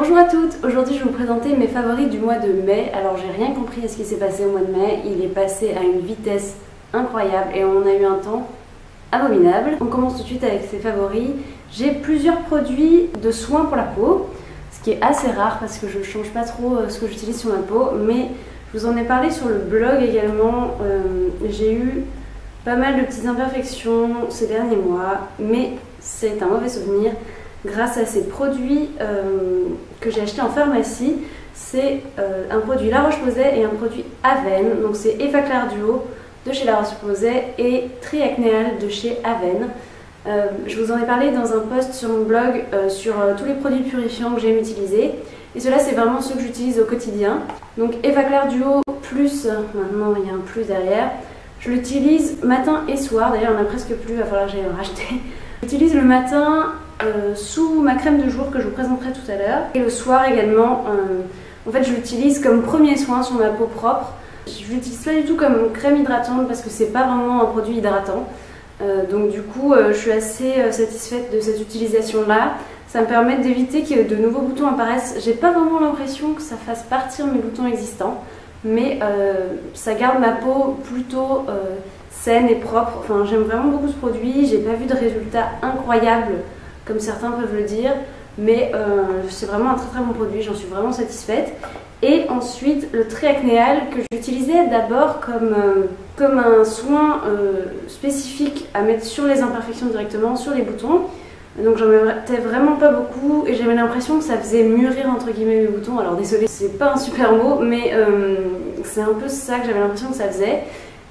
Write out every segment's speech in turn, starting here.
Bonjour à toutes, aujourd'hui je vais vous présenter mes favoris du mois de mai. Alors j'ai rien compris à ce qui s'est passé au mois de mai, il est passé à une vitesse incroyable et on a eu un temps abominable. On commence tout de suite avec ces favoris. J'ai plusieurs produits de soins pour la peau, ce qui est assez rare parce que je ne change pas trop ce que j'utilise sur ma peau, mais je vous en ai parlé sur le blog également. J'ai eu pas mal de petites imperfections ces derniers mois, mais c'est un mauvais souvenir. Grâce à ces produits que j'ai achetés en pharmacie, c'est un produit La Roche-Posay et un produit Avène. Donc c'est Effaclar Duo de chez La Roche-Posay et Triacnéal de chez Avène. Je vous en ai parlé dans un post sur mon blog sur tous les produits purifiants que j'aime utiliser. Et ceux-là, c'est vraiment ceux que j'utilise au quotidien. Donc Effaclar Duo plus, maintenant il y a un plus derrière. Je l'utilise matin et soir, d'ailleurs il n'y en a presque plus, il va falloir que j'aille en racheter. J'utilise le matin sous ma crème de jour que je vous présenterai tout à l'heure. Et le soir également, en fait je l'utilise comme premier soin sur ma peau propre. Je l'utilise pas du tout comme crème hydratante parce que c'est pas vraiment un produit hydratant. Donc du coup je suis assez satisfaite de cette utilisation là. Ça me permet d'éviter que de nouveaux boutons apparaissent. J'ai pas vraiment l'impression que ça fasse partir mes boutons existants, mais ça garde ma peau plutôt saine et propre. Enfin, j'aime vraiment beaucoup ce produit. J'ai pas vu de résultats incroyables comme certains peuvent le dire, mais c'est vraiment un très très bon produit. J'en suis vraiment satisfaite. Et ensuite le Triacnéal que j'utilisais d'abord comme un soin spécifique à mettre sur les imperfections directement, sur les boutons. Donc j'en mettais vraiment pas beaucoup et j'avais l'impression que ça faisait mûrir entre guillemets mes boutons. Alors désolé, c'est pas un super mot, mais c'est un peu ça que j'avais l'impression que ça faisait.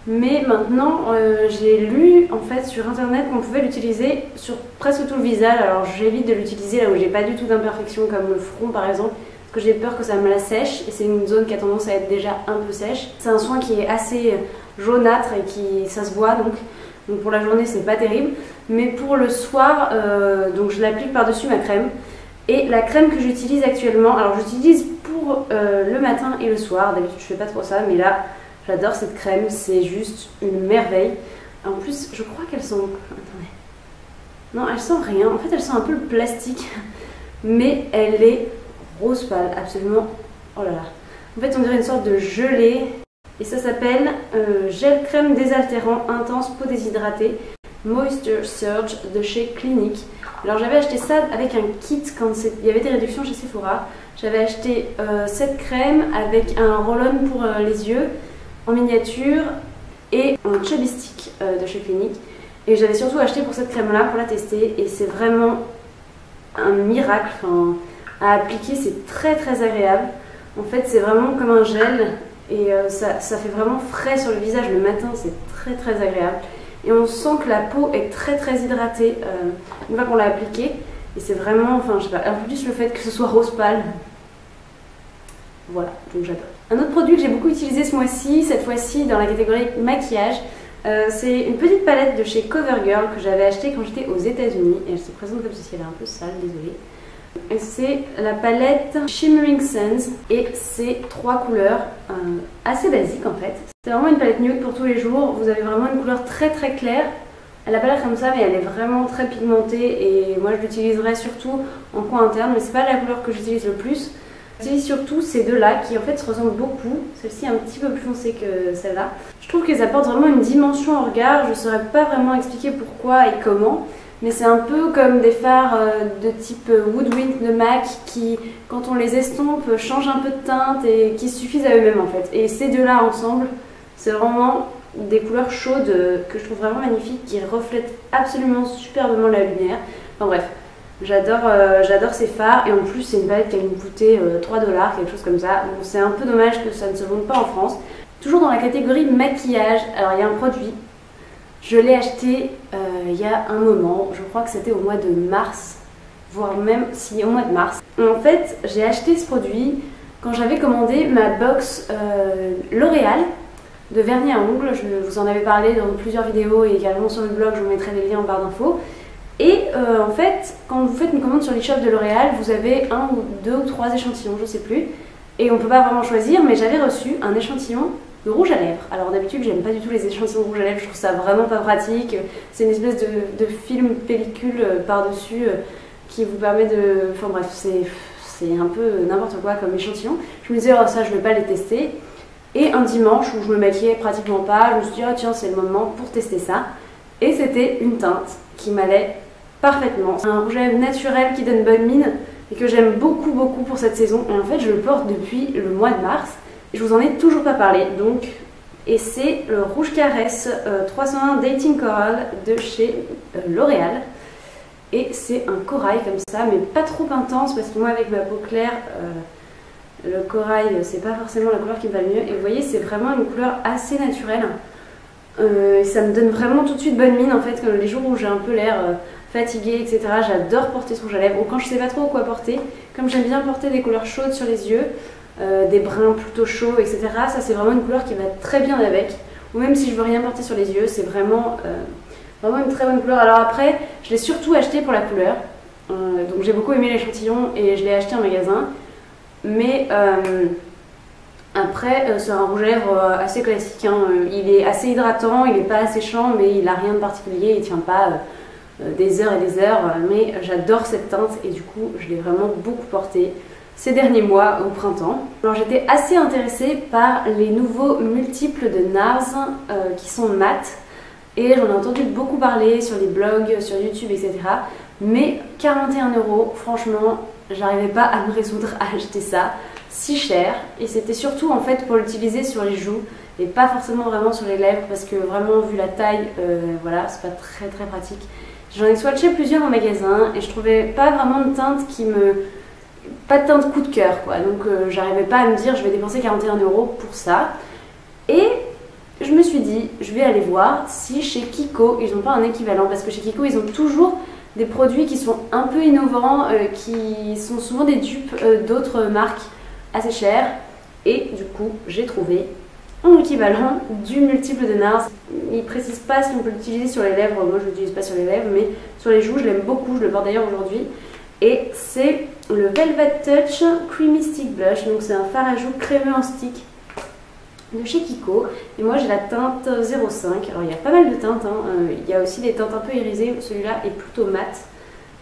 Mais maintenant j'ai lu en fait sur internet qu'on pouvait l'utiliser sur presque tout le visage. Alors j'évite de l'utiliser là où j'ai pas du tout d'imperfection comme le front par exemple, parce que j'ai peur que ça me la sèche et c'est une zone qui a tendance à être déjà un peu sèche. C'est un soin qui est assez jaunâtre et qui ça se voit donc pour la journée c'est pas terrible, mais pour le soir donc je l'applique par dessus ma crème. Et la crème que j'utilise actuellement, alors j'utilise pour le matin et le soir, d'habitude je fais pas trop ça, mais là j'adore cette crème, c'est juste une merveille. En plus je crois qu'elle sent, attendez, non elle sent rien, en fait elle sent un peu le plastique, mais elle est rose pâle, absolument, oh là là, en fait on dirait une sorte de gelée. Et ça s'appelle gel crème désaltérant intense peau déshydratée Moisture Surge de chez Clinique. Alors j'avais acheté ça avec un kit quand il y avait des réductions chez Sephora. J'avais acheté cette crème avec un roll-on pour les yeux en miniature et un chubby stick de chez Clinique. Et j'avais surtout acheté pour cette crème là pour la tester et c'est vraiment un miracle. Enfin, à appliquer, c'est très très agréable. En fait c'est vraiment comme un gel. Et ça fait vraiment frais sur le visage le matin, c'est très très agréable. Et on sent que la peau est très très hydratée une fois qu'on l'a appliquée. Et c'est vraiment, enfin je sais pas, en plus le fait que ce soit rose pâle. Voilà, donc j'adore. Un autre produit que j'ai beaucoup utilisé ce mois-ci, cette fois-ci dans la catégorie maquillage, c'est une petite palette de chez CoverGirl que j'avais achetée quand j'étais aux États-Unis. Et elle se présente comme ceci, elle est un peu sale, désolée. C'est la palette Shimmering Suns et c'est 3 couleurs assez basiques en fait. C'est vraiment une palette nude pour tous les jours. Vous avez vraiment une couleur très très claire. Elle a pas l'air comme ça mais elle est vraiment très pigmentée et moi je l'utiliserai surtout en coin interne, mais c'est pas la couleur que j'utilise le plus. J'utilise surtout ces deux-là qui en fait se ressemblent beaucoup. Celle-ci est un petit peu plus foncée que celle-là. Je trouve qu'elles apportent vraiment une dimension au regard. Je saurais pas vraiment expliquer pourquoi et comment. Mais c'est un peu comme des fards de type Woodwind de MAC qui, quand on les estompe, changent un peu de teinte et qui suffisent à eux-mêmes en fait. Et ces deux-là ensemble, c'est vraiment des couleurs chaudes que je trouve vraiment magnifiques, qui reflètent absolument superbement la lumière. Enfin bref, j'adore ces fards et en plus c'est une palette qui a me coûté 3 $, quelque chose comme ça. Donc c'est un peu dommage que ça ne se vende pas en France. Toujours dans la catégorie maquillage, alors il y a un produit. Je l'ai acheté il y a un moment, je crois que c'était au mois de mars, voire même si au mois de mars. En fait, j'ai acheté ce produit quand j'avais commandé ma box L'Oréal de vernis à ongles. Je vous en avais parlé dans plusieurs vidéos et également sur le blog, je vous mettrai les liens en barre d'infos. Et en fait, quand vous faites une commande sur l'e-shop de L'Oréal, vous avez 1 ou 2 ou 3 échantillons, je sais plus. Et on peut pas vraiment choisir, mais j'avais reçu un échantillon de rouge à lèvres. Alors d'habitude j'aime pas du tout les échantillons de rouge à lèvres, je trouve ça vraiment pas pratique. C'est une espèce de film pellicule par-dessus qui vous permet de... Enfin bref, c'est un peu n'importe quoi comme échantillon. Je me disais, oh ça je vais pas les tester. Et un dimanche où je me maquillais pratiquement pas, je me suis dit, oh tiens c'est le moment pour tester ça. Et c'était une teinte qui m'allait parfaitement. C'est un rouge à lèvres naturel qui donne bonne mine et que j'aime beaucoup pour cette saison. Et en fait je le porte depuis le mois de mars. Je vous en ai toujours pas parlé donc. Et c'est le Rouge Caresse 301 Dating Coral de chez L'Oréal. Et c'est un corail comme ça, mais pas trop intense parce que moi avec ma peau claire, le corail c'est pas forcément la couleur qui me va le mieux. Et vous voyez c'est vraiment une couleur assez naturelle. Ça me donne vraiment tout de suite bonne mine en fait, les jours où j'ai un peu l'air fatiguée etc. J'adore porter ce rouge à lèvres, ou quand je sais pas trop quoi porter, comme j'aime bien porter des couleurs chaudes sur les yeux, des bruns plutôt chauds etc. Ça c'est vraiment une couleur qui va très bien avec, ou même si je veux rien porter sur les yeux, c'est vraiment une très bonne couleur. Alors après je l'ai surtout acheté pour la couleur, donc j'ai beaucoup aimé l'échantillon et je l'ai acheté en magasin, mais après c'est un rouge à lèvres assez classique, hein. Il est assez hydratant, il n'est pas asséchant mais il n'a rien de particulier, il ne tient pas des heures et des heures, mais j'adore cette teinte et du coup je l'ai vraiment beaucoup porté ces derniers mois au printemps. Alors j'étais assez intéressée par les nouveaux multiples de NARS qui sont mat, et j'en ai entendu beaucoup parler sur les blogs, sur YouTube etc. Mais 41 €, franchement j'arrivais pas à me résoudre à acheter ça si cher, et c'était surtout en fait pour l'utiliser sur les joues et pas forcément vraiment sur les lèvres parce que vraiment vu la taille, voilà c'est pas très pratique. J'en ai swatché plusieurs en magasin et je trouvais pas vraiment de teinte pas de teinte coup de cœur quoi, donc j'arrivais pas à me dire je vais dépenser 41 € pour ça. Et je me suis dit je vais aller voir si chez Kiko ils n'ont pas un équivalent, parce que chez Kiko ils ont toujours des produits qui sont un peu innovants, qui sont souvent des dupes d'autres marques assez chères, et du coup j'ai trouvé un équivalent du multiple de NARS. Ils précisent pas si on peut l'utiliser sur les lèvres, moi je l'utilise pas sur les lèvres, mais sur les joues je l'aime beaucoup, je le porte d'ailleurs aujourd'hui. Et c'est le Velvet Touch Creamy Stick Blush, donc c'est un fard à joues crémeux en stick de chez Kiko, et moi j'ai la teinte 05. Alors il y a pas mal de teintes, hein. Il y a aussi des teintes un peu irisées, celui-là est plutôt mat.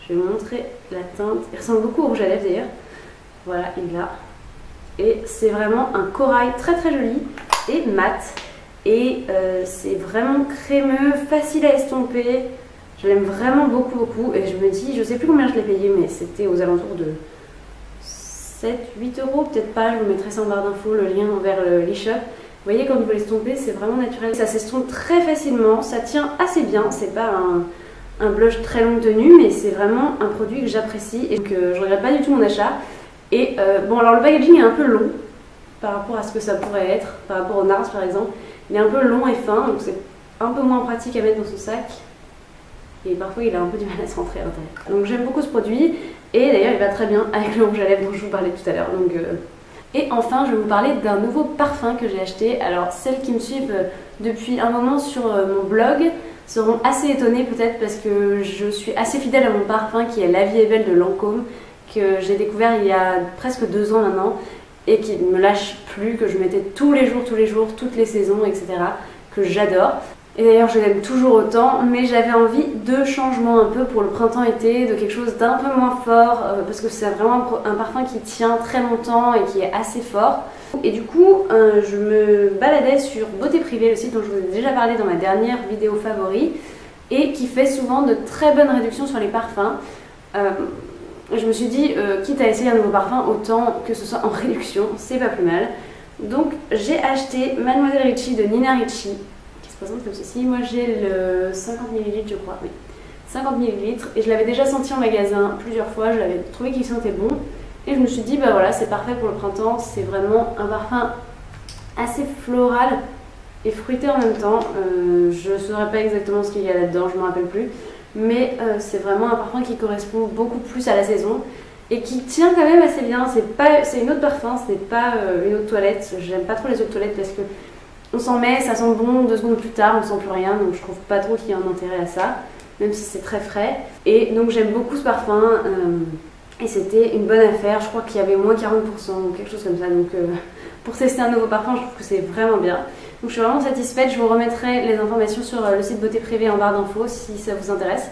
Je vais vous montrer la teinte, il ressemble beaucoup au rouge à lèvres d'ailleurs. Voilà, il est là. Et c'est vraiment un corail très joli et mat, et c'est vraiment crémeux, facile à estomper. Je l'aime vraiment beaucoup, et je me dis, je sais plus combien je l'ai payé, mais c'était aux alentours de 7-8 €, peut-être pas, je vous mettrai ça en barre d'infos, le lien vers l'e-shop. Vous voyez, quand vous l'estompez, c'est vraiment naturel. Ça s'estompe très facilement, ça tient assez bien, c'est pas un blush très longue tenue, mais c'est vraiment un produit que j'apprécie et que je regrette pas du tout mon achat. Et bon, alors le packaging est un peu long par rapport à ce que ça pourrait être, par rapport au NARS par exemple. Il est un peu long et fin, donc c'est un peu moins pratique à mettre dans son sac. Et parfois il a un peu du mal à se rentrer à l'intérieur. Donc j'aime beaucoup ce produit, et d'ailleurs il va très bien avec le rouge à lèvres dont je vous parlais tout à l'heure. Et enfin je vais vous parler d'un nouveau parfum que j'ai acheté. Alors celles qui me suivent depuis un moment sur mon blog seront assez étonnées peut-être, parce que je suis assez fidèle à mon parfum qui est La Vie est Belle de Lancôme, que j'ai découvert il y a presque 2 ans maintenant, et qui ne me lâche plus, que je mettais tous les jours, toutes les saisons, etc. que j'adore. Et d'ailleurs je l'aime toujours autant, mais j'avais envie de changement un peu pour le printemps-été, de quelque chose d'un peu moins fort, parce que c'est vraiment un parfum qui tient très longtemps et qui est assez fort. Et du coup je me baladais sur Beauté Privée, le site dont je vous ai déjà parlé dans ma dernière vidéo favori, et qui fait souvent de très bonnes réductions sur les parfums. Je me suis dit, quitte à essayer un nouveau parfum, autant que ce soit en réduction, c'est pas plus mal. Donc j'ai acheté Mademoiselle Ricci de Nina Ricci, qui se présente comme ceci. Moi j'ai le 50 ml je crois, oui. 50 ml, et je l'avais déjà senti en magasin plusieurs fois, je l'avais trouvé qu'il sentait bon. Et je me suis dit, bah voilà, c'est parfait pour le printemps, c'est vraiment un parfum assez floral et fruité en même temps. Je ne saurais pas exactement ce qu'il y a là-dedans, je ne me rappelle plus. Mais c'est vraiment un parfum qui correspond beaucoup plus à la saison et qui tient quand même assez bien. C'est une eau de parfum, ce n'est pas une eau de toilette. J'aime pas trop les eaux de toilette parce que on s'en met, ça sent bon, 2 secondes plus tard on sent plus rien, donc je trouve pas trop qu'il y ait un intérêt à ça, même si c'est très frais. Et donc j'aime beaucoup ce parfum, et c'était une bonne affaire. Je crois qu'il y avait au moins 40% ou quelque chose comme ça, donc pour tester un nouveau parfum je trouve que c'est vraiment bien. Donc je suis vraiment satisfaite. Je vous remettrai les informations sur le site Beauté Privée en barre d'infos si ça vous intéresse.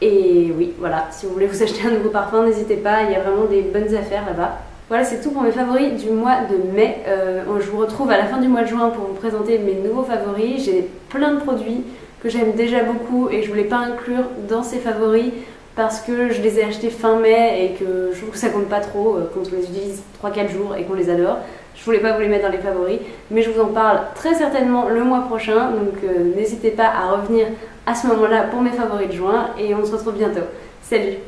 Et oui, voilà, si vous voulez vous acheter un nouveau parfum, n'hésitez pas, il y a vraiment des bonnes affaires là-bas. Voilà, c'est tout pour mes favoris du mois de mai. Je vous retrouve à la fin du mois de juin pour vous présenter mes nouveaux favoris. J'ai plein de produits que j'aime déjà beaucoup et je voulais pas inclure dans ces favoris parce que je les ai achetés fin mai et que je trouve que ça compte pas trop quand on les utilise 3-4 jours et qu'on les adore. Je voulais pas vous les mettre dans les favoris, mais je vous en parle très certainement le mois prochain, donc n'hésitez pas à revenir à ce moment-là pour mes favoris de juin et on se retrouve bientôt. Salut!